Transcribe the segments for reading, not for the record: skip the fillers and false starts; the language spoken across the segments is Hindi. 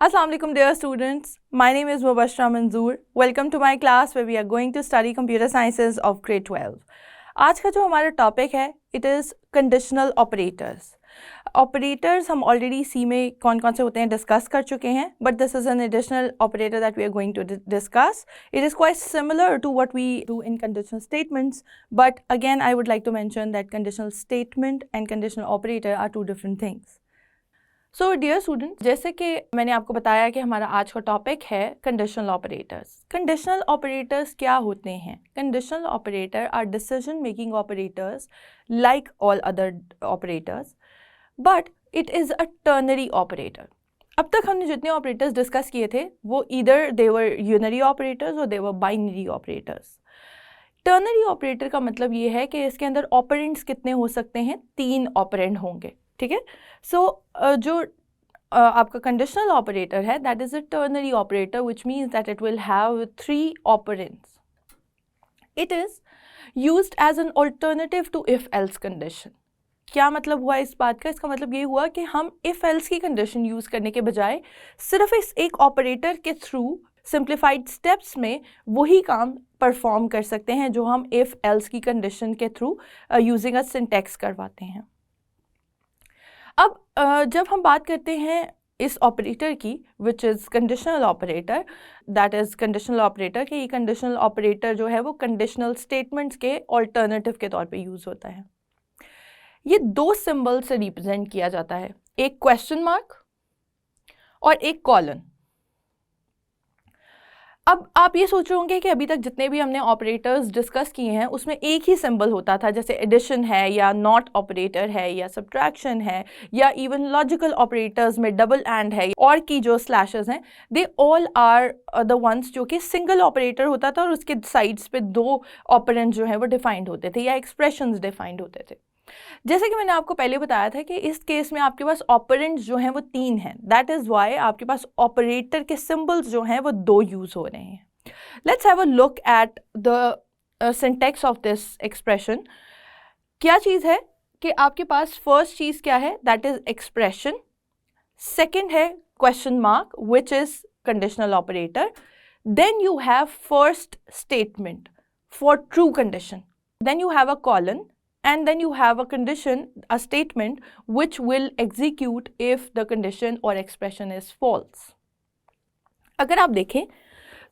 Assalamu alaikum dear students. My name is Mubashra Manzoor. Welcome to my class where we are going to study computer sciences of grade 12. आज का जो हमारा टॉपिक है it is conditional operators. Operators हम already C में कौन कौन से होते हैं डिस्कस कर चुके हैं, but this is an additional operator that we are going to discuss. It is quite similar to what we do in conditional statements, but again I would like to mention that conditional statement and conditional operator are two different things. So dear student, जैसे कि मैंने आपको बताया कि हमारा आज का टॉपिक है कंडीशनल ऑपरेटर्स. कंडीशनल ऑपरेटर्स क्या होते हैं? Conditional operator are decision making operators like all other operators, but it is a ternary operator. अब तक हमने जितने ऑपरेटर्स डिस्कस किए थे वो either they were unary operators और they were binary operators. Ternary operator का मतलब ये है कि इसके अंदर ऑपरेंड्स कितने हो सकते हैं? 3 ऑपरेंड होंगे. ठीक है. सो जो आपका कंडीशनल ऑपरेटर है that is a ternary operator which means that it will have 3 operands. It is used as an alternative to if else condition. क्या मतलब हुआ इस बात का? इसका मतलब ये हुआ कि हम इफ एल्स की कंडीशन यूज़ करने के बजाय सिर्फ इस एक ऑपरेटर के थ्रू सिंप्लीफाइड स्टेप्स में वही काम परफॉर्म कर सकते हैं जो हम इफ एल्स की कंडीशन के थ्रू यूजिंग अ सिंटैक्स करवाते हैं. अब जब हम बात करते हैं इस ऑपरेटर की विच is conditional operator, that is conditional operator कि ये कंडीशनल ऑपरेटर जो है वो कंडीशनल स्टेटमेंट्स के ऑल्टरनेटिव के तौर पे यूज़ होता है. ये 2 सिंबल से रिप्रेजेंट किया जाता है, एक क्वेश्चन मार्क और एक कॉलन. अब आप ये सोच रहे होंगे कि अभी तक जितने भी हमने ऑपरेटर्स डिस्कस किए हैं उसमें एक ही सिंबल होता था, जैसे एडिशन है या नॉट ऑपरेटर है या सब्ट्रैक्शन है या इवन लॉजिकल ऑपरेटर्स में डबल एंड है और की जो स्लैशेस हैं, they all are the ones जो कि सिंगल ऑपरेटर होता था और उसके साइड्स पे 2 ऑपरेंड जो हैं वो डिफाइंड होते थे या एक्सप्रेशंस डिफाइंड होते थे. जैसे कि मैंने आपको पहले बताया था कि इस केस में आपके पास ऑपरेंड्स जो हैं वो 3 हैं. दैट इज़ वाई आपके पास ऑपरेटर के सिंबल्स जो हैं वो 2 यूज़ हो रहे हैं. Let's have a look at the syntax of this expression. क्या चीज़ है कि आपके पास फर्स्ट चीज़ क्या है? That is expression. सेकेंड है question mark which is conditional operator. Then you have first statement for true condition. Then you have a colon. And then you have a condition, a statement, which will execute if the condition or expression is false. अगर आप देखें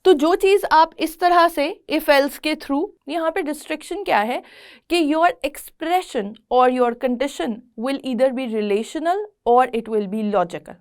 तो जो चीज़ आप इस तरह से if else के थ्रू, यहाँ पे restriction क्या है कि your expression or your condition will either be relational or it will be logical.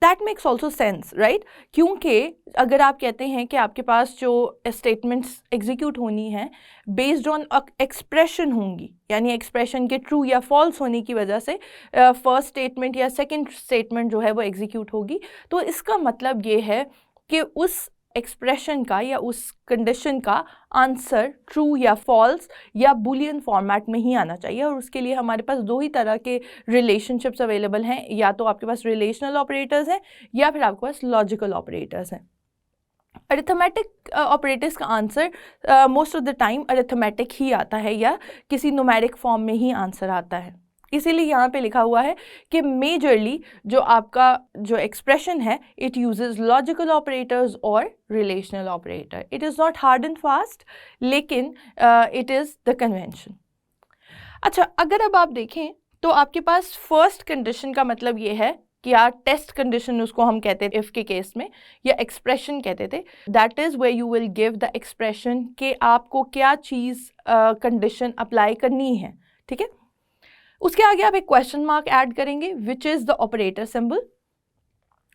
That makes also sense, right? क्योंकि अगर आप कहते हैं कि आपके पास जो स्टेटमेंट्स एग्जीक्यूट होनी है बेस्ड ऑन एक्सप्रेशन होंगी, यानी एक्सप्रेशन के ट्रू या फॉल्स होने की वजह से फर्स्ट स्टेटमेंट या सेकंड स्टेटमेंट जो है वो एग्जीक्यूट होगी, तो इसका मतलब ये है कि उस एक्सप्रेशन का या उस कंडीशन का आंसर ट्रू या फॉल्स या बुलियन फॉर्मेट में ही आना चाहिए. और उसके लिए हमारे पास 2 ही तरह के रिलेशनशिप्स अवेलेबल हैं, या तो आपके पास रिलेशनल ऑपरेटर्स हैं या फिर आपके पास लॉजिकल ऑपरेटर्स हैं. अरिथमेटिक ऑपरेटर्स का answer most of the time arithmetic ही आता है या किसी न्यूमेरिक फॉर्म में ही आंसर आता है. इसीलिए यहाँ पे लिखा हुआ है कि मेजरली जो आपका जो एक्सप्रेशन है इट यूजेस लॉजिकल ऑपरेटर्स और relational operator. It is not hard and fast, लेकिन इट इज़ द कन्वेंशन. अच्छा, अगर अब आप देखें तो आपके पास फर्स्ट कंडीशन का मतलब ये है कि यार टेस्ट कंडीशन उसको हम कहते थे इफ़ के केस में, या एक्सप्रेशन कहते थे. That is where you will give the expression कि आपको क्या चीज़ कंडीशन अप्लाई करनी है. ठीक है. उसके आगे आप एक क्वेश्चन मार्क ऐड करेंगे which is the operator symbol.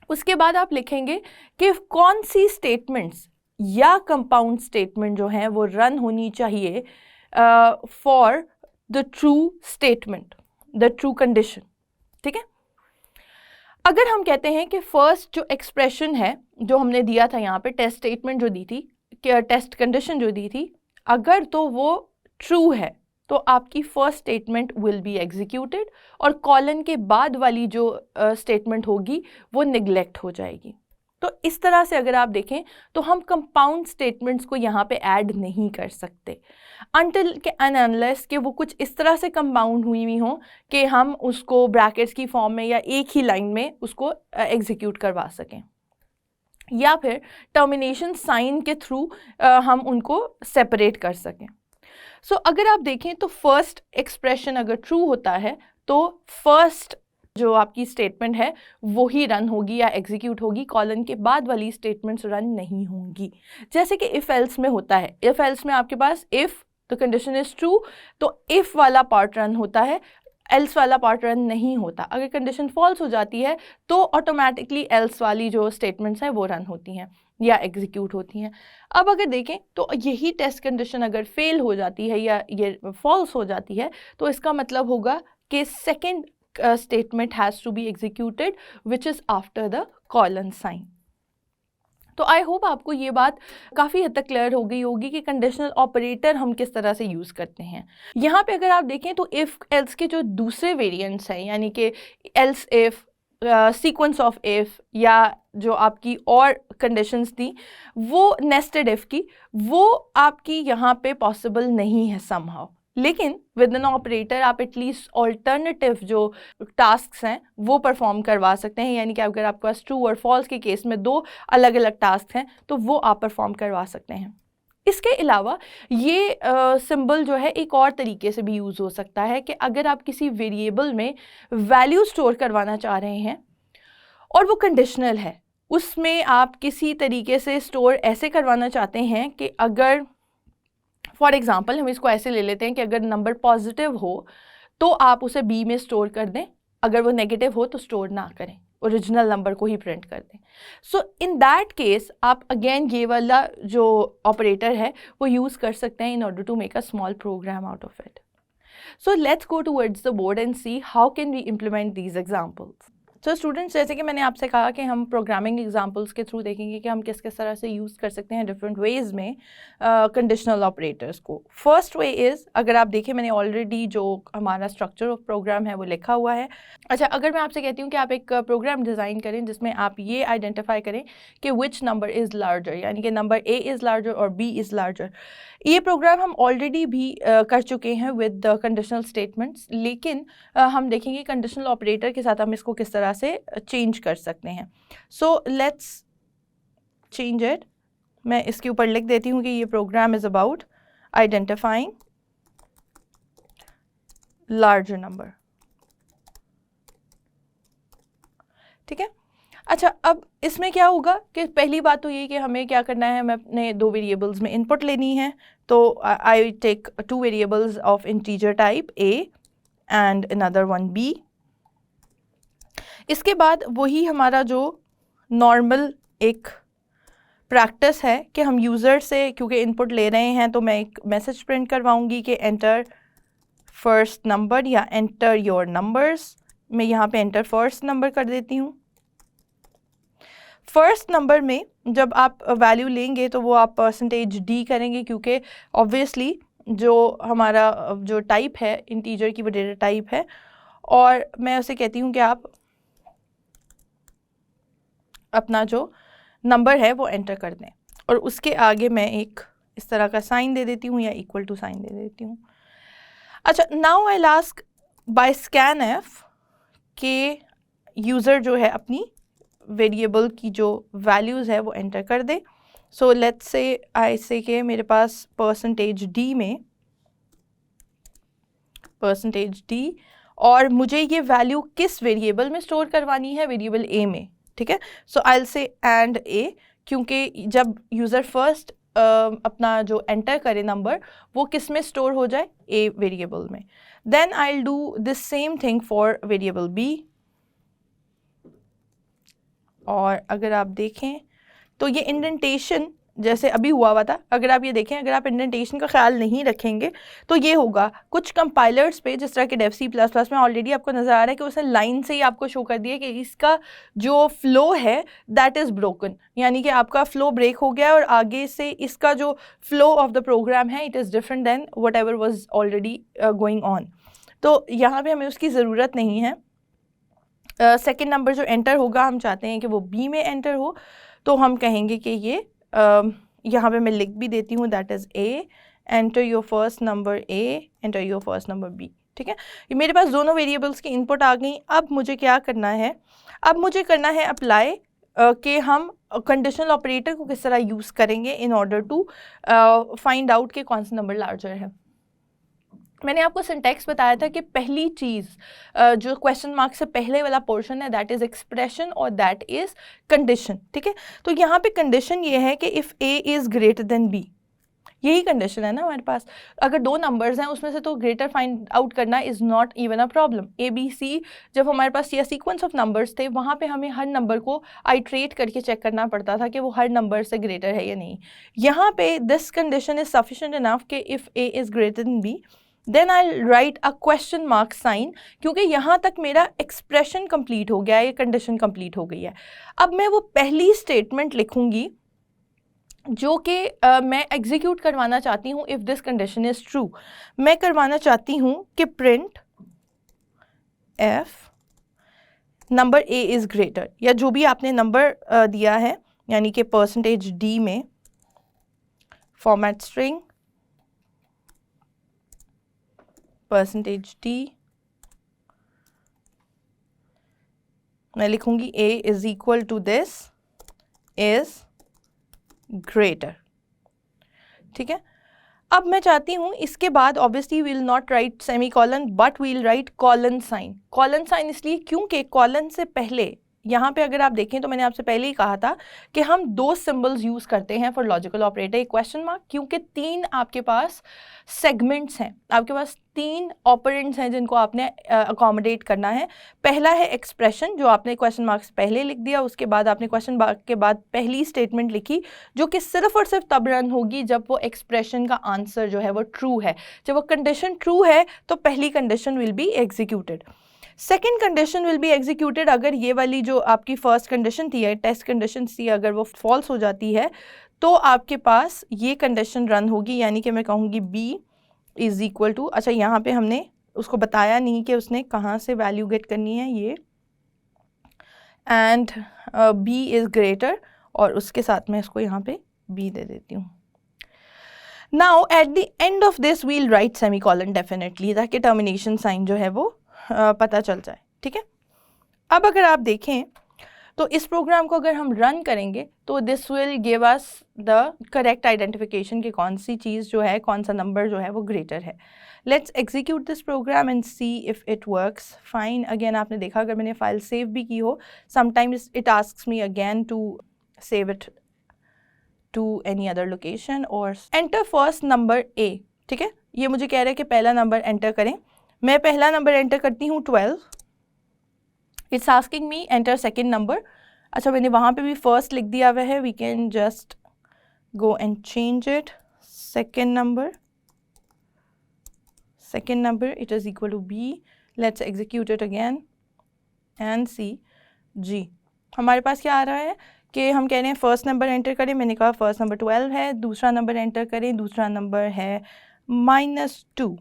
उसके बाद आप लिखेंगे कि कौन सी स्टेटमेंट्स या कंपाउंड स्टेटमेंट जो हैं वो रन होनी चाहिए for the true statement, the true condition. ठीक है. अगर हम कहते हैं कि फर्स्ट जो एक्सप्रेशन है जो हमने दिया था यहाँ पे, टेस्ट स्टेटमेंट जो दी थी, टेस्ट कंडीशन जो दी थी, अगर तो वो ट्रू है तो आपकी first statement will be executed और कॉलन के बाद वाली जो स्टेटमेंट होगी वो निगलेक्ट हो जाएगी. तो इस तरह से अगर आप देखें तो हम कंपाउंड स्टेटमेंट्स को यहाँ पे ऐड नहीं कर सकते अनटिल के अनलेस कि वो कुछ इस तरह से कंपाउंड हुई हुई हों कि हम उसको ब्रैकेट्स की फॉर्म में या एक ही लाइन में उसको एग्जीक्यूट करवा सकें, या फिर टर्मिनेशन साइन के थ्रू हम उनको सेपरेट कर सकें। सो अगर आप देखें तो फर्स्ट एक्सप्रेशन अगर ट्रू होता है तो फर्स्ट जो आपकी स्टेटमेंट है वो ही रन होगी या एग्जीक्यूट होगी, कॉलन के बाद वाली स्टेटमेंट्स रन नहीं होंगी। जैसे कि इफ़ एल्स में होता है, इफ़ एल्स में आपके पास if the condition is true तो इफ़ वाला पार्ट रन होता है, एल्स वाला पार्ट रन नहीं होता। अगर कंडीशन फॉल्स हो जाती है तो ऑटोमेटिकली एल्स वाली जो स्टेटमेंट्स हैं वो रन होती हैं या एग्जीक्यूट होती हैं। अब अगर देखें तो यही टेस्ट कंडीशन अगर फेल हो जाती है या ये फॉल्स हो जाती है तो इसका मतलब होगा कि second statement has to be executed which is after the colon sign। तो आई होप आपको ये बात काफ़ी हद तक क्लियर हो गई होगी कि कंडीशनल ऑपरेटर हम किस तरह से यूज़ करते हैं। यहाँ पे अगर आप देखें तो इफ़ एल्स के जो दूसरे वेरिएंट्स हैं यानी कि else if, sequence of if या जो आपकी और कंडीशंस थी वो नेस्टेड इफ़ की, वो आपकी यहाँ पे पॉसिबल नहीं है समहाउ। लेकिन विद एन ऑपरेटर आप एटलीस्ट ऑल्टरनेटिव जो टास्क्स हैं वो परफॉर्म करवा सकते हैं, यानी कि अगर आपके पास ट्रू और फॉल्स के केस में दो अलग अलग टास्क हैं तो वो आप परफॉर्म करवा सकते हैं। इसके अलावा ये सिंबल जो है एक और तरीके से भी यूज़ हो सकता है कि अगर आप किसी वेरिएबल में वैल्यू स्टोर करवाना चाह रहे हैं और वो कंडीशनल है, उसमें आप किसी तरीके से स्टोर ऐसे करवाना चाहते हैं कि अगर फॉर एग्ज़ाम्पल हम इसको ऐसे ले लेते हैं कि अगर नंबर पॉजिटिव हो तो आप उसे बी में स्टोर कर दें, अगर वो नेगेटिव हो तो स्टोर ना करें, ओरिजिनल नंबर को ही प्रिंट कर दें। सो इन दैट केस आप अगेन ये वाला जो ऑपरेटर है वो यूज़ कर सकते हैं in order to make a small program out of it. So let's go towards the board and see how can we implement these examples. तो स्टूडेंट्स, जैसे कि मैंने आपसे कहा कि हम प्रोग्रामिंग एग्जांपल्स के थ्रू देखेंगे कि हम किस किस तरह से यूज़ कर सकते हैं डिफरेंट वेज में कंडीशनल ऑपरेटर्स को। फर्स्ट वे इज़, अगर आप देखें मैंने ऑलरेडी जो हमारा स्ट्रक्चर ऑफ प्रोग्राम है वो लिखा हुआ है। अच्छा, अगर मैं आपसे कहती हूँ कि आप एक प्रोग्राम डिज़ाइन करें जिसमें आप ये आइडेंटिफाई करें कि विच नंबर इज़ लार्जर, यानी कि नंबर ए इज़ लार्जर और बी इज़ लार्जर। ये प्रोग्राम हम ऑलरेडी भी कर चुके हैं विद द कंडीशनल स्टेटमेंट्स, लेकिन हम देखेंगे कंडीशनल ऑपरेटर के साथ हम इसको किस तरह से चेंज कर सकते हैं। So let's change it. मैं इसके ऊपर लिख देती हूँ कि ये program is about identifying larger number. ठीक है। अच्छा, अब इसमें क्या होगा कि पहली बात तो ये कि हमें क्या करना है, हमें अपने दो वेरिएबल्स में इनपुट लेनी है। तो I take two variables of integer type a and another one b। इसके बाद वही हमारा जो नॉर्मल एक प्रैक्टिस है कि हम यूज़र से क्योंकि इनपुट ले रहे हैं तो मैं एक मैसेज प्रिंट करवाऊंगी कि एंटर फर्स्ट नंबर या एंटर योर नंबर्स। मैं यहाँ पे एंटर फर्स्ट नंबर कर देती हूँ। फर्स्ट नंबर में जब आप वैल्यू लेंगे तो वो आप %d करेंगे क्योंकि ऑब्वियसली जो हमारा जो टाइप है इंटीजर की वो डेटा टाइप है, और मैं उसे कहती हूँ कि आप अपना जो नंबर है वो एंटर कर दें, और उसके आगे मैं एक इस तरह का साइन दे देती हूँ या इक्वल टू साइन दे देती हूँ। अच्छा, now I ask by scan F के यूज़र जो है अपनी वेरिएबल की जो वैल्यूज़ है वो एंटर कर दे। सो लेट्स से आई से के मेरे पास %d में %d, और मुझे ये वैल्यू किस वेरिएबल में स्टोर करवानी है, वेरिएबल a में। ठीक है। So I will say and a, क्योंकि जब यूज़र फर्स्ट अपना जो एंटर करे नंबर वो किस में स्टोर हो जाए, a वेरिएबल में। Then I will do this same thing for variable b। और अगर आप देखें तो ये इंडेंटेशन जैसे अभी हुआ था, अगर आप ये देखें, अगर आप इंडेंटेशन का ख्याल नहीं रखेंगे तो ये होगा। कुछ कंपाइलर्स पे जिस तरह के डेव C++ में ऑलरेडी आपको नज़र आ रहा है कि उसने लाइन से ही आपको शो कर दिया कि इसका जो फ्लो है दैट इज़ ब्रोकन, यानी कि आपका फ्लो ब्रेक हो गया और आगे से इसका जो फ्लो ऑफ द प्रोग्राम है it is different than what ever was already going on. तो यहाँ पर हमें उसकी ज़रूरत नहीं है। सेकेंड नंबर जो एंटर होगा हम चाहते हैं कि वो बी में एंटर हो, तो हम कहेंगे कि ये यहाँ पे मैं लिख भी देती हूँ, that is A, enter your first number A, enter your first number B. ठीक है, ये मेरे पास दोनों वेरिएबल्स की इनपुट आ गई। अब मुझे क्या करना है, अब मुझे करना है अप्लाई कि हम कंडीशनल ऑपरेटर को किस तरह यूज़ करेंगे in order to find out कि कौन सा नंबर लार्जर है। मैंने आपको सिंटैक्स बताया था कि पहली चीज़ जो क्वेश्चन मार्क से पहले वाला पोर्शन है दैट इज़ एक्सप्रेशन और दैट इज़ कंडीशन। ठीक है, तो यहाँ पे कंडीशन ये है कि if A is greater than B, यही कंडीशन है ना हमारे पास। अगर दो नंबर्स हैं उसमें से तो ग्रेटर फाइंड आउट करना is not even a problem. A B C जब हमारे पास ये सीक्वेंस ऑफ नंबर्स थे वहाँ पे हमें हर नंबर को आइट्रेट करके चेक करना पड़ता था कि वो हर नंबर से ग्रेटर है या नहीं। यहाँ पे this condition is sufficient enough कि if A is greater than B then I write a question mark sign, क्योंकि यहाँ तक मेरा एक्सप्रेशन कंप्लीट हो गया है, ये कंडीशन कंप्लीट हो गई है। अब मैं वो पहली स्टेटमेंट लिखूँगी जो कि मैं एग्जीक्यूट करवाना चाहती हूँ if this condition is true. मैं करवाना चाहती हूँ कि print F number A is greater, या जो भी आपने नंबर दिया है, यानी कि परसेंटेज डी में फॉर्मेट स्ट्रिंग परसेंटेज डी मैं लिखूँगी A is equal to this is greater. ठीक है, अब मैं चाहती हूँ इसके बाद obviously we'll not write semicolon but we'll write colon sign. Colon sign इसलिए क्योंकि कॉलन से पहले यहाँ पे अगर आप देखें तो मैंने आपसे पहले ही कहा था कि हम दो सिंबल्स यूज़ करते हैं फॉर लॉजिकल ऑपरेटर, एक क्वेश्चन मार्क, क्योंकि तीन आपके पास सेगमेंट्स हैं, आपके पास तीन ऑपरेंड्स हैं जिनको आपने अकोमोडेट करना है। पहला है एक्सप्रेशन जो आपने क्वेश्चन मार्क से पहले लिख दिया, उसके बाद आपने क्वेश्चन मार्क के बाद पहली स्टेटमेंट लिखी जो कि सिर्फ और सिर्फ तब रन होगी जब वो एक्सप्रेशन का आंसर जो है वो ट्रू है। जब वो कंडीशन ट्रू है तो पहली condition will be executed. Second condition will be executed अगर ये वाली जो आपकी फर्स्ट कंडीशन थी, टेस्ट कंडीशन थी, अगर वो फॉल्स हो जाती है तो आपके पास ये कंडीशन रन होगी, यानी कि मैं कहूँगी b इज़ इक्वल टू, अच्छा यहाँ पे हमने उसको बताया नहीं कि उसने कहाँ से वैल्यू गेट करनी है, ये एंड b इज़ ग्रेटर, और उसके साथ में इसको यहाँ पे b दे देती हूँ। Now at the end of this we'll write semicolon definitely, ताकि टर्मिनेशन साइन जो है वो पता चल जाए। ठीक है, अब अगर आप देखें तो इस प्रोग्राम को अगर हम रन करेंगे तो this will give us the correct identification कि कौन सी चीज़ जो है, कौन सा नंबर जो है वो ग्रेटर है। Let's execute this program and see if it works fine. Again आपने देखा अगर मैंने फाइल सेव भी की हो, sometimes it asks me again to save it to any other location और एंटर फर्स्ट नंबर ए। ठीक है, ये मुझे कह रहा है कि पहला नंबर एंटर करें, मैं पहला नंबर एंटर करती हूँ 12। It's asking me enter second number, अच्छा मैंने वहाँ पे भी फर्स्ट लिख दिया हुआ है, we can just go and change it, second number it is equal to B. Let's execute it again and see जी। हमारे पास क्या आ रहा है कि हम कह रहे हैं फर्स्ट नंबर एंटर करें, मैंने कहा फर्स्ट नंबर 12 है, दूसरा नंबर एंटर करें, दूसरा नंबर है -2।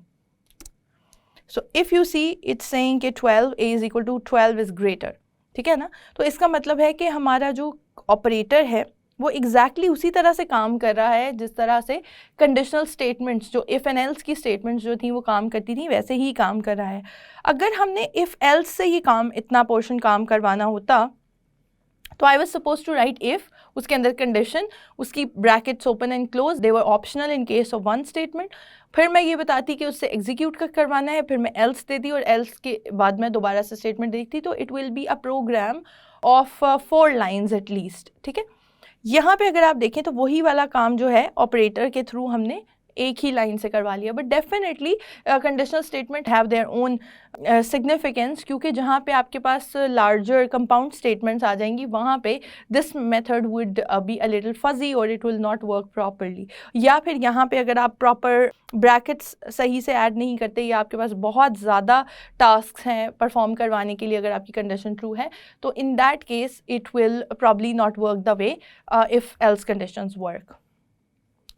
So if you see it's saying कि 12 a is equal to 12 is greater, ठीक है ना। तो इसका मतलब है कि हमारा जो ऑपरेटर है वो एग्जैक्टली उसी तरह से काम कर रहा है जिस तरह से कंडीशनल स्टेटमेंट्स जो इफ़ एंड एल्स की स्टेटमेंट्स जो थी वो काम करती थी, वैसे ही काम कर रहा है। अगर हमने इफ़ एल्स से ये काम इतना पोर्शन काम करवाना होता तो I was suppose to write if, उसके अंदर कंडीशन, उसकी brackets open and close, they were optional in case of one statement. फिर मैं ये बताती कि उससे एग्जीक्यूट करवाना है, फिर मैं एल्स देती और एल्स के बाद मैं दोबारा से स्टेटमेंट देखती, तो it will be a program of 4 lines at least. ठीक है, यहाँ पे अगर आप देखें तो वही वाला काम जो है ऑपरेटर के थ्रू हमने एक ही लाइन से करवा लिया। But definitely conditional statement have their own significance, क्योंकि जहाँ पे आपके पास लार्जर कंपाउंड स्टेटमेंट्स आ जाएंगी वहाँ पे this method would be a little fuzzy और it will not work properly. या फिर यहाँ पे अगर आप प्रॉपर ब्रैकेट्स सही से ऐड नहीं करते या आपके पास बहुत ज़्यादा टास्क हैं परफॉर्म करवाने के लिए, अगर आपकी कंडीशन ट्रू है तो in that case it will probably not work the way if else conditions work.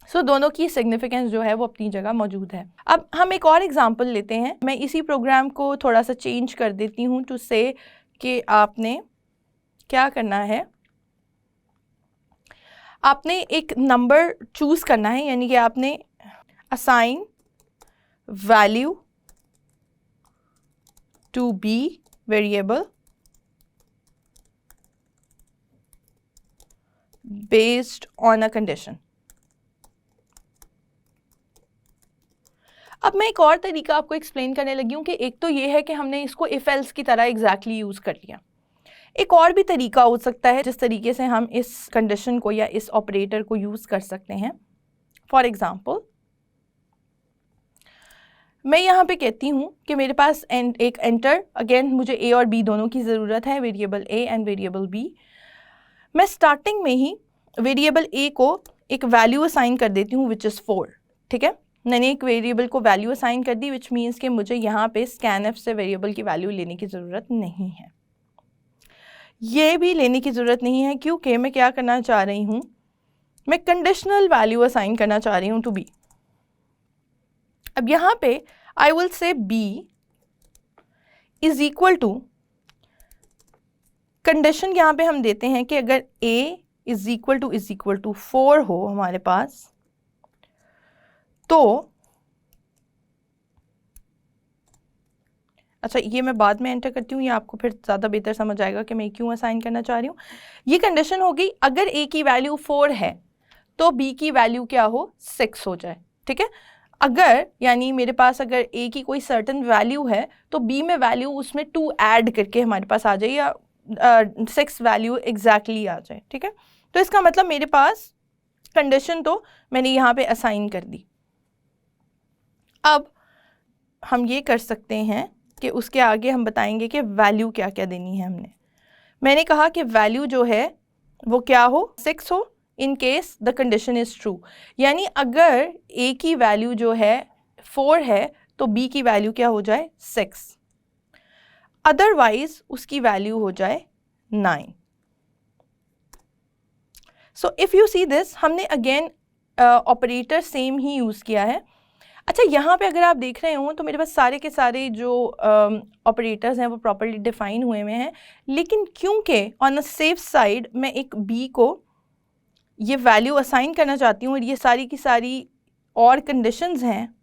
So दोनों की सिग्निफिकेंस जो है वो अपनी जगह मौजूद है। अब हम एक और एग्जांपल लेते हैं, मैं इसी प्रोग्राम को थोड़ा सा चेंज कर देती हूँ टू से कि आपने क्या करना है आपने एक नंबर चूज़ करना है, यानी कि आपने assign value to B variable based on a condition. अब मैं एक और तरीका आपको एक्सप्लेन करने लगी हूँ कि एक तो ये है कि हमने इसको इफ एल्स की तरह एग्जैक्टली यूज़ कर लिया। एक और भी तरीका हो सकता है जिस तरीके से हम इस कंडीशन को या इस ऑपरेटर को यूज़ कर सकते हैं। फॉर एग्जाम्पल, मैं यहाँ पे कहती हूँ कि मेरे पास एक एंटर, अगेन मुझे ए और बी दोनों की ज़रूरत है, variable A and variable B. मैं स्टार्टिंग में ही वेरिएबल ए को एक वैल्यू असाइन कर देती हूँ विच इज़ 4। ठीक है, मैंने एक वेरिएबल को वैल्यू असाइन कर दी, विच मीन्स कि मुझे यहाँ पे स्कैनएफ से वेरिएबल की वैल्यू लेने की ज़रूरत नहीं है। ये भी लेने की ज़रूरत नहीं है क्योंकि मैं क्या करना चाह रही हूँ, मैं कंडीशनल वैल्यू असाइन करना चाह रही हूँ टू बी। अब यहाँ पे I will say B is equal to, condition यहाँ पे हम देते हैं कि अगर ए इज इक्वल टू 4 हो हमारे पास, तो अच्छा ये मैं बाद में एंटर करती हूँ, ये आपको फिर ज़्यादा बेहतर समझ आएगा कि मैं क्यों असाइन करना चाह रही हूँ। ये कंडीशन हो गई अगर ए की वैल्यू 4 है तो बी की वैल्यू क्या हो, 6 हो जाए। ठीक है, अगर यानी मेरे पास अगर ए की कोई सर्टन वैल्यू है तो बी में वैल्यू उसमें 2 ऐड करके हमारे पास आ जाए या 6 वैल्यू एग्जैक्टली आ जाए। ठीक है, तो इसका मतलब मेरे पास कंडीशन तो मैंने यहाँ पे असाइन कर दी। अब हम ये कर सकते हैं कि उसके आगे हम बताएंगे कि वैल्यू क्या क्या देनी है हमने। मैंने कहा कि वैल्यू जो है वो क्या हो, 6 हो in case the condition is true, यानी अगर ए की वैल्यू जो है 4 है तो बी की वैल्यू क्या हो जाए, 6, अदरवाइज उसकी वैल्यू हो जाए 9। So if you see this, हमने अगेन ऑपरेटर सेम ही यूज़ किया है। अच्छा, यहाँ पे अगर आप देख रहे हो तो मेरे पास सारे के सारे जो ऑपरेटर्स हैं वो प्रॉपर्ली डिफाइन हुए हैं, लेकिन क्योंकि ऑन अ सेफ साइड मैं एक बी को ये वैल्यू असाइन करना चाहती हूँ और ये सारी की सारी और कंडीशंस हैं,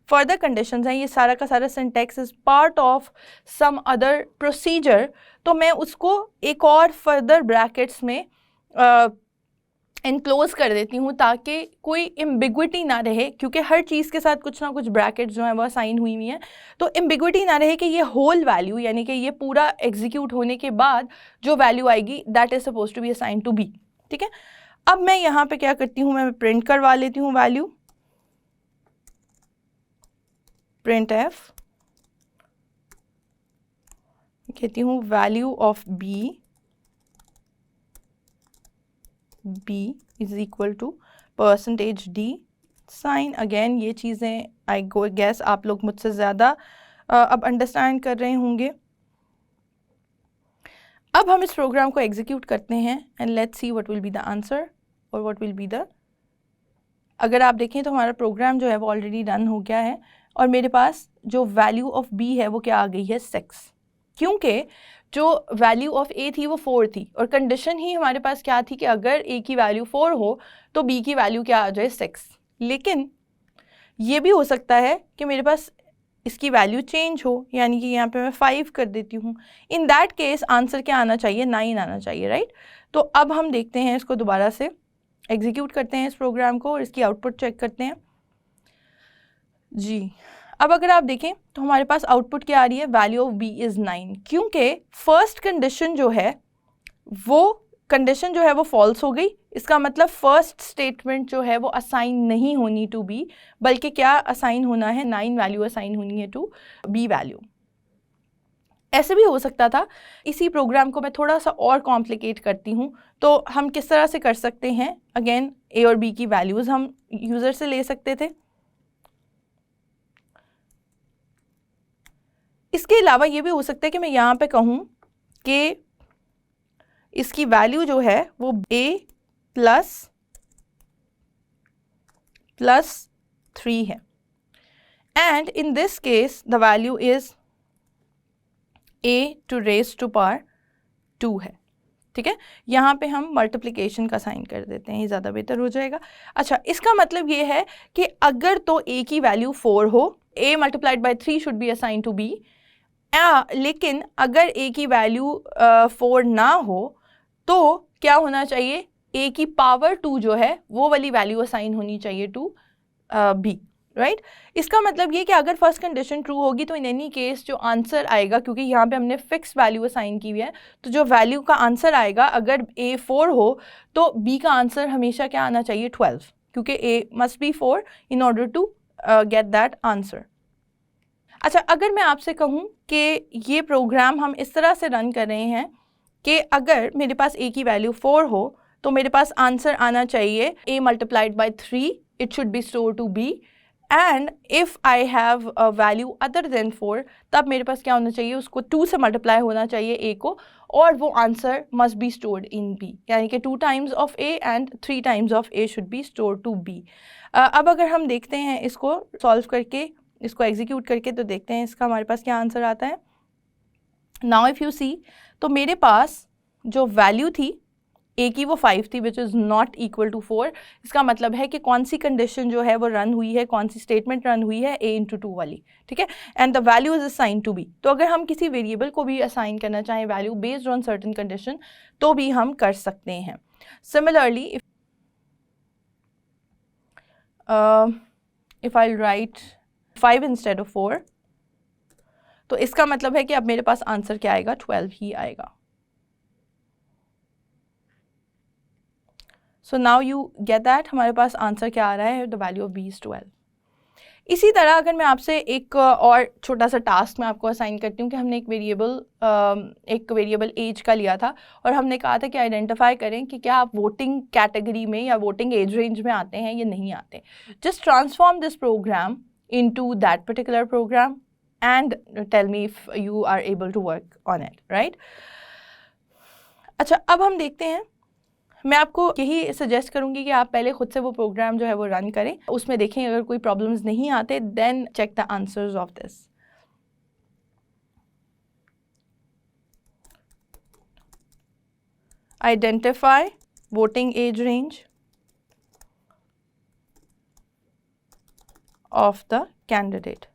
फर्दर कंडीशंस हैं, ये सारा का सारा syntax is part of some other procedure, तो मैं उसको एक और फर्दर ब्रैकेट्स में एनक्लोज कर देती हूँ ताकि कोई एम्बिग्विटी ना रहे, क्योंकि हर चीज़ के साथ कुछ ना कुछ ब्रैकेट्स जो हैं वो असाइन हुई हैं, तो एम्बिग्विटी ना रहे कि ये होल वैल्यू यानी कि ये पूरा एग्जीक्यूट होने के बाद जो वैल्यू आएगी that is suppose to be assign to B. ठीक है, अब मैं यहाँ पे क्या करती हूँ, मैं प्रिंट करवा लेती हूँ वैल्यू, प्रिंट एफ, कहती हूँ value of B is equal to %d sign. अगेन ये चीज़ें आई गो गैस आप लोग मुझसे ज़्यादा अब अंडरस्टैंड कर रहे होंगे। अब हम इस प्रोग्राम को एग्जीक्यूट करते हैं and let's see what will be the answer और व्हाट विल बी द, अगर आप देखें तो हमारा प्रोग्राम जो है वो ऑलरेडी रन हो गया है और मेरे पास जो वैल्यू ऑफ बी है वो क्या आ गई है, 6, क्योंकि जो वैल्यू ऑफ ए थी वो 4 थी और कंडीशन ही हमारे पास क्या थी कि अगर ए की वैल्यू 4 हो तो बी की वैल्यू क्या आ जाए, 6। लेकिन ये भी हो सकता है कि मेरे पास इसकी वैल्यू चेंज हो, यानी कि यहाँ पे मैं 5 कर देती हूँ, इन दैट केस आंसर क्या आना चाहिए, 9 आना चाहिए, राइट। तो अब हम देखते हैं इसको दोबारा से एग्जीक्यूट करते हैं इस प्रोग्राम को और इसकी आउटपुट चेक करते हैं जी। अब अगर आप देखें तो हमारे पास आउटपुट क्या आ रही है, वैल्यू ऑफ बी इज़ 9, क्योंकि फर्स्ट कंडीशन जो है वो फॉल्स हो गई। इसका मतलब फर्स्ट स्टेटमेंट जो है वो असाइन नहीं होनी टू बी, बल्कि क्या असाइन होना है, 9 वैल्यू असाइन होनी है टू बी वैल्यू। ऐसे भी हो सकता था। इसी प्रोग्राम को मैं थोड़ा सा और कॉम्प्लिकेट करती हूँ, तो हम किस तरह से कर सकते हैं, अगेन ए और बी की वैल्यूज़ हम यूज़र से ले सकते थे। इसके अलावा ये भी हो सकता है कि मैं यहाँ पे कहूँ कि इसकी वैल्यू जो है वो a प्लस 3 है and in this case the value is a to raise to power 2 है। ठीक है, यहाँ पे हम मल्टीप्लिकेशन का साइन कर देते हैं, ये ज़्यादा बेहतर हो जाएगा। अच्छा, इसका मतलब ये है कि अगर तो a की वैल्यू 4 हो, a multiplied by 3 should be assign to b, लेकिन अगर a की वैल्यू 4 ना हो तो क्या होना चाहिए, a की पावर 2 जो है वो वाली वैल्यू असाइन होनी चाहिए टू b, राइट। इसका मतलब ये कि अगर फर्स्ट कंडीशन ट्रू होगी तो इन एनी केस जो आंसर आएगा, क्योंकि यहाँ पे हमने फिक्स वैल्यू असाइन की हुई है, तो जो वैल्यू का आंसर आएगा अगर a 4 हो तो b का आंसर हमेशा क्या आना चाहिए 12, क्योंकि a must be 4 in order to get that answer. अच्छा, अगर मैं आपसे कहूँ कि ये प्रोग्राम हम इस तरह से रन कर रहे हैं कि अगर मेरे पास a की वैल्यू 4 हो तो मेरे पास आंसर आना चाहिए a multiplied by 3, it should be store to b, and if I have a value other than 4 तब मेरे पास क्या होना चाहिए, उसको 2 से मल्टीप्लाई होना चाहिए a को, और वो answer must be stored in b, यानी कि 2 times of a and 3 times of a should be stored to b। अब अगर हम देखते हैं इसको सॉल्व करके, इसको एग्जीक्यूट करके, तो देखते हैं इसका हमारे पास क्या आंसर आता है। नाउ इफ़ यू सी, तो मेरे पास जो वैल्यू थी a की वो 5 थी, which is not equal to 4। इसका मतलब है कि कौन सी कंडीशन जो है वो रन हुई है, कौन सी स्टेटमेंट रन हुई है, a इंटू 2 वाली, ठीक है, and the value is assign to b। तो अगर हम किसी वेरिएबल को भी असाइन करना चाहें value based on certain condition तो भी हम कर सकते हैं। Similarly if I right 5 instead of 4, तो इसका मतलब है कि अब मेरे पास आंसर क्या आएगा, 12 ही आएगा। So now you get that, हमारे पास आंसर क्या आ रहा है, the value of b is 12। इसी तरह अगर मैं आपसे एक और छोटा सा टास्क मैं आपको असाइन करती हूँ कि हमने एक वेरिएबल एज का लिया था और हमने कहा था कि आइडेंटिफाई करें कि क्या आप वोटिंग कैटेगरी में या वोटिंग एज रेंज में आते हैं या नहीं आते। Just transform this program into that particular program and tell me if you are able to work on it, right. अच्छा, अब हम देखते हैं, मैं आपको यही सजेस्ट करूंगी कि आप पहले खुद से वो प्रोग्राम जो है वो रन करें, उसमें देखें अगर कोई प्रॉब्लम्स नहीं आते, then check the answers of this. Identify voting age range of the candidate.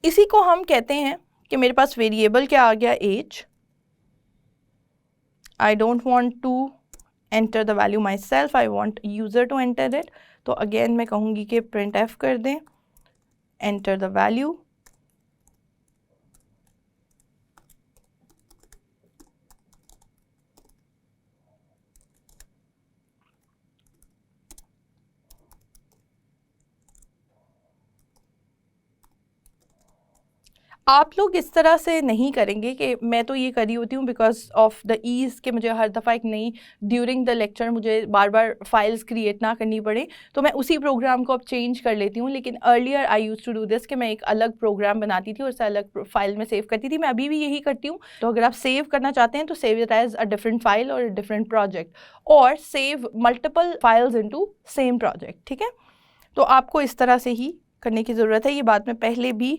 इसी को हम कहते हैं कि मेरे पास वेरिएबल क्या आ गया, as. I don't want to enter the value myself, I want user to enter it। तो again मैं कहूँगी कि printf कर दें enter the value, आप लोग इस तरह से नहीं करेंगे कि मैं तो ये करी होती हूँ बिकॉज ऑफ द ईज़ कि मुझे हर दफ़ा एक नई ड्यूरिंग द लेक्चर मुझे बार बार फाइल्स क्रिएट ना करनी पड़े, तो मैं उसी प्रोग्राम को अब चेंज कर लेती हूँ। लेकिन earlier I use to do this कि मैं एक अलग प्रोग्राम बनाती थी और उसे अलग फाइल में सेव करती थी। मैं अभी भी यही करती हूँ। तो अगर आप सेव करना चाहते हैं तो save it as a different file और डिफरेंट प्रोजेक्ट, और save multiple files into same project, ठीक है। तो आपको इस तरह से ही करने की ज़रूरत है। ये बात मैं पहले भी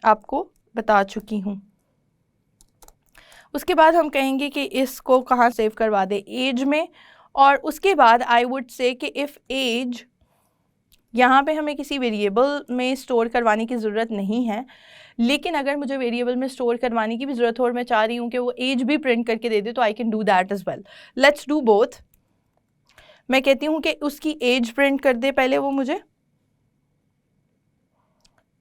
आपको बता चुकी हूँ। उसके बाद हम कहेंगे कि इसको कहाँ सेव करवा दे, एज में। और उसके बाद आई वुड से कि इफ़ एज, यहाँ पे हमें किसी वेरिएबल में स्टोर करवाने की ज़रूरत नहीं है, लेकिन अगर मुझे वेरिएबल में स्टोर करवाने की भी ज़रूरत हो और मैं चाह रही हूँ कि वो एज भी प्रिंट करके दे दे, तो I can do that as well. Let's do both. मैं कहती हूँ कि उसकी एज प्रिंट कर दे, पहले वो मुझे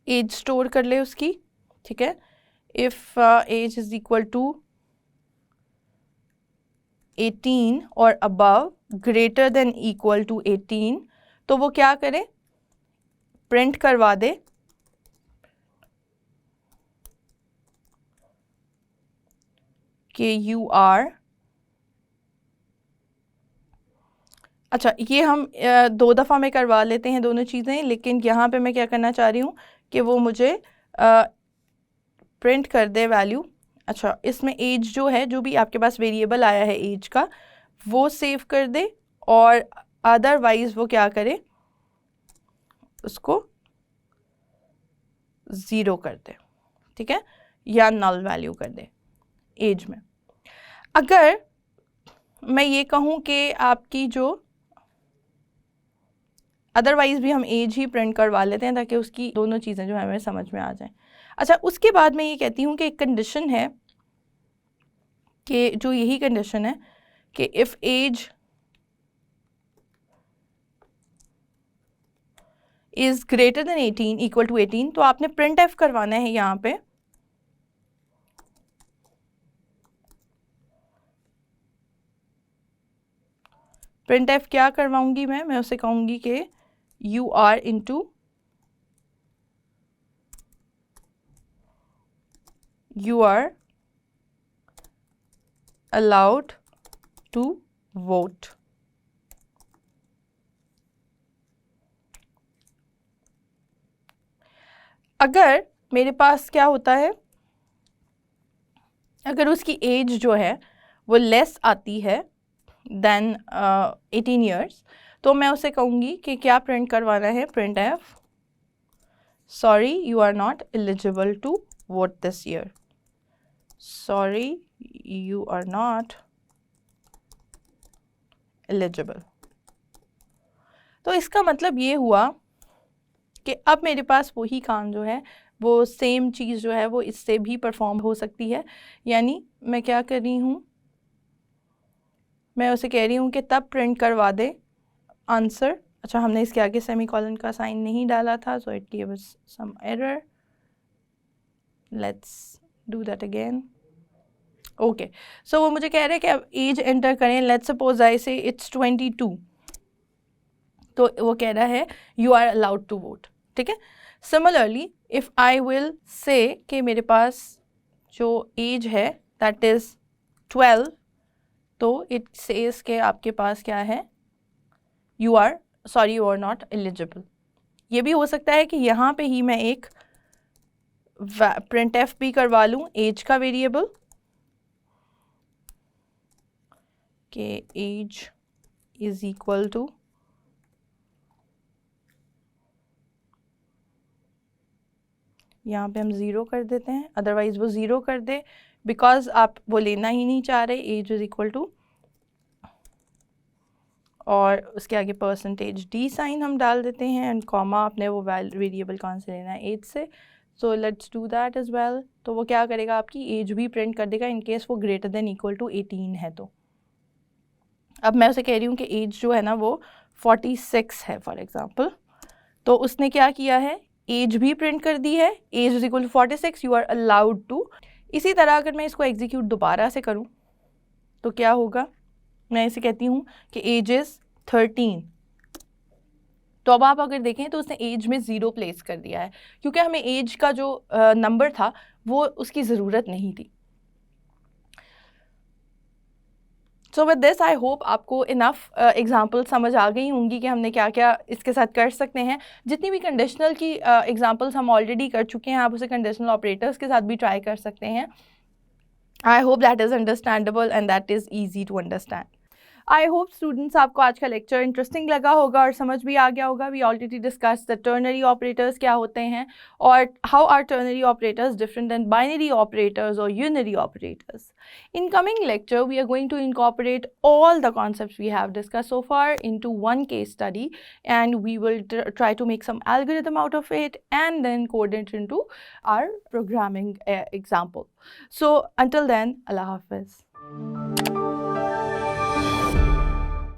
एज स्टोर कर ले उसकी, ठीक है। If age is equal to 18 और above, greater than equal to 18, तो वो क्या करे, प्रिंट करवा दे कि यू आर। अच्छा, ये हम 2 दफ़ा में करवा लेते हैं दोनों चीज़ें, लेकिन यहाँ पे मैं क्या करना चाह रही हूँ कि वो मुझे प्रिंट कर दे वैल्यू। अच्छा, इसमें एज जो है, जो भी आपके पास वेरिएबल आया है एज का, वो सेव कर दे, और अदरवाइज़ वो क्या करे, उसको 0 कर दे, ठीक है, या नल वैल्यू कर दे एज में। अगर मैं ये कहूँ कि आपकी जो अदरवाइज़ भी हम एज ही प्रिंट करवा लेते हैं ताकि उसकी दोनों चीज़ें जो है हमें समझ में आ जाएं। अच्छा, उसके बाद मैं ये कहती हूँ कि एक कंडीशन है कि जो यही कंडीशन है कि if age is greater than 18 equal to 18, तो आपने प्रिंट एफ करवाना है यहाँ पे प्रिंट एफ क्या करवाऊंगी मैं उसे कहूँगी कि you are into you are allowed to vote. अगर मेरे पास क्या होता है, अगर उसकी एज जो है वो लेस आती है देन 18 ईयर्स, तो मैं उसे कहूँगी कि क्या प्रिंट करवाना है, print F sorry you are not eligible to vote this year, sorry you are not eligible। तो इसका मतलब ये हुआ कि अब मेरे पास वही काम जो है वो सेम चीज़ जो है वो इससे भी परफॉर्म हो सकती है। यानी मैं क्या कर रही हूँ, मैं उसे कह रही हूँ कि तब प्रिंट करवा दे आंसर। अच्छा, हमने इसके आगे सेमीकोलन का साइन नहीं डाला था, so it give us some error, let's do that again. Okay, so वो मुझे कह रहे हैं कि अब एज एंटर करें, let's suppose I say it's 22, तो वो कह रहा है you are allowed to vote. ठीक है, सिमिलरली इफ़ आई विल से कि मेरे पास जो एज है दैट इज़ 12, तो इट सेज के आपके पास क्या है, यू आर नॉट एलिजिबल। ये भी हो सकता है कि यहाँ पे ही मैं एक प्रिंट एफ भी करवा लूँ एज का वेरिएबल, के एज इज इक्वल टू यहाँ पे हम ज़ीरो कर देते हैं, अदरवाइज़ वो ज़ीरो कर दे बिकॉज आप वो लेना ही नहीं चाह रहे, एज इज इक्वल टू, और उसके आगे परसेंटेज डी साइन हम डाल देते हैं एंड कॉमा अपने वो वेरिएबल कौन से लेना है, एज से। So let's do that as well. तो वो क्या करेगा, आपकी एज भी प्रिंट कर देगा इन केस वो ग्रेटर देन इक्वल टू 18 है। तो अब मैं उसे कह रही हूँ कि एज जो है ना वो 46 है फॉर एग्ज़ाम्पल, तो उसने क्या किया है, एज भी प्रिंट कर दी है, age is equal to 46, you are allowed to. इसी तरह अगर मैं इसको एग्जीक्यूट दोबारा से करूँ तो क्या होगा, मैं इसे कहती हूँ कि एज इज़ 13, तो अब आप अगर देखें तो उसने एज में ज़ीरो प्लेस कर दिया है क्योंकि हमें एज का जो नंबर था वो उसकी ज़रूरत नहीं थी। So with this I hope आपको इनफ एग्जांपल समझ आ गई होंगी कि हमने क्या क्या इसके साथ कर सकते हैं। जितनी भी कंडीशनल की एग्जांपल्स हम ऑलरेडी कर चुके हैं, आप उसे कंडीशनल ऑपरेटर्स के साथ भी ट्राई कर सकते हैं। I hope that is understandable and that is easy to understand. I hope students आपको आज का लेक्चर इंटरेस्टिंग लगा होगा और समझ भी आ गया होगा। We already discuss the ternary operators क्या होते हैं और how are ternary operators different than binary operators और unary operators. In coming lecture, we are going to incorporate all the concepts we have discussed so far into one case study, and we will try to make some algorithm out of it and then code it into our programming example. So until then, Allah Hafiz.